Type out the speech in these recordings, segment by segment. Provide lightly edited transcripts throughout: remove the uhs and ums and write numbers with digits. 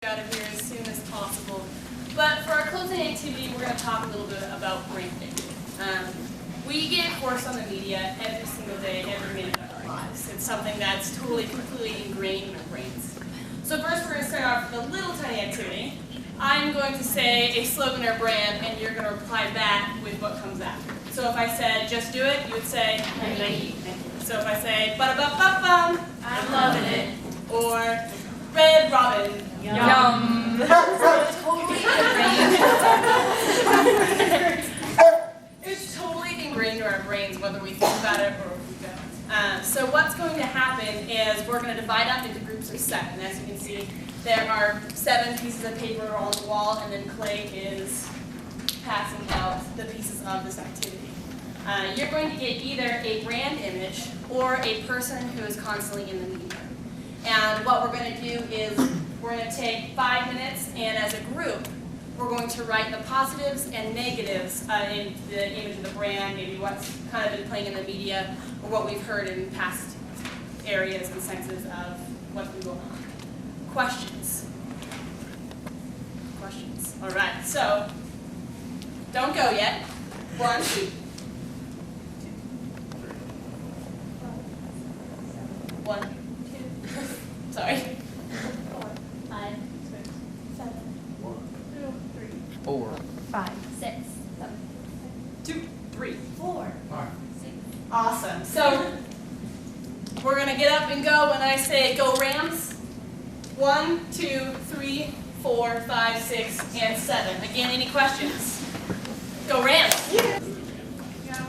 Out of here as soon as possible. But for our closing activity, we're going to talk a little bit about branding. We get a course on the media every single day, every minute of our lives. It's something that's totally, completely ingrained in our brains. So first we're going to start off with a little tiny activity. I'm going to say a slogan or brand, and you're going to reply back with what comes after. So if I said, just do it, you would say, thank you. So if I say, ba-da-ba-ba-bum, I'm loving it. Or, Red Robin. Yum. It's totally ingrained in our brains whether we think about it or we don't. So what's going to happen is we're going to divide up into groups of 7. As you can see, there are 7 pieces of paper on the wall, and then Clay is passing out the pieces of this activity. You're going to get either a brand image or a person who is constantly in the media. And what we're going to do is we're going to take 5 minutes, and as a group, we're going to write the positives and negatives in the image of the brand, maybe what's kind of been playing in the media, or what we've heard in past areas and senses of what's been going on. Questions? Questions. All right, so don't go yet. 1, 2. 1, 2. Sorry. 4, 5, 6, 7, 1, 2, 3, 4, 5, 6, 7, 2, 3, 4, 5. 6. Awesome. So we're gonna get up and go when I say go Rams. 1, 2, 3, 4, 5, 6, and 7. Again, any questions? Go Rams.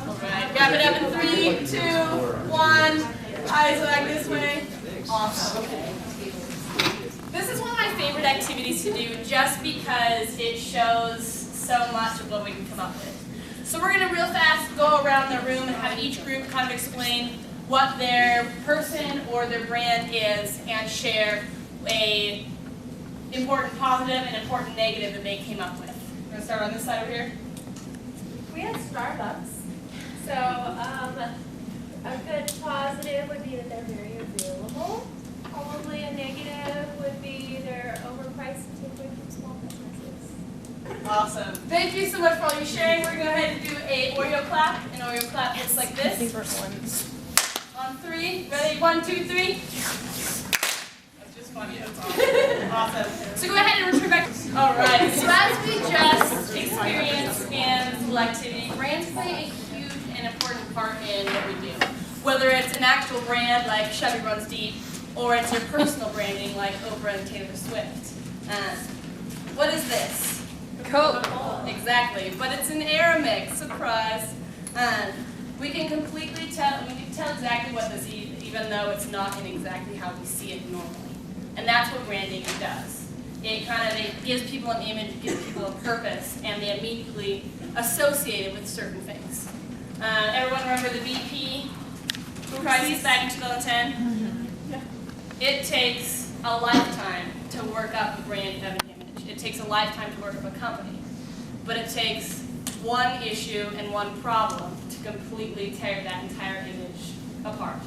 All right. Wrap it up in 3, 2, 1. Eyes back this way. Awesome. Okay. This is one of my favorite activities to do just because it shows so much of what we can come up with. So we're going to real fast go around the room and have each group kind of explain what their person or their brand is and share a important positive and important negative that they came up with. We're going to start on this side over here. We have Starbucks. So a good positive would be that they're very available. Probably a negative would be they're overpriced and take away from small businesses. Awesome. Thank you so much for all your sharing. We're going to go ahead and do an Oreo clap. An Oreo clap looks like this. On 3. Ready? 1, 2, 3. That's just funny. That's awesome. Awesome. So go ahead and return back. All right. So as we just experienced in selectivity, brands play a huge and important part in what we do. Whether it's an actual brand like Chevy Runs Deep, or it's your personal branding like Oprah and Taylor Swift. What is this? Coke. Exactly, but it's an Aramix. Surprise. We can completely tell. We can tell exactly what this is, even though it's not in exactly how we see it normally. And that's what branding does. It gives people an image, it gives people a purpose, and they immediately associate it with certain things. Everyone remember the BP crisis back in 2010? Yeah. It takes a lifetime to work up a brand of an image. It takes a lifetime to work up a company. But it takes one issue and one problem to completely tear that entire image apart.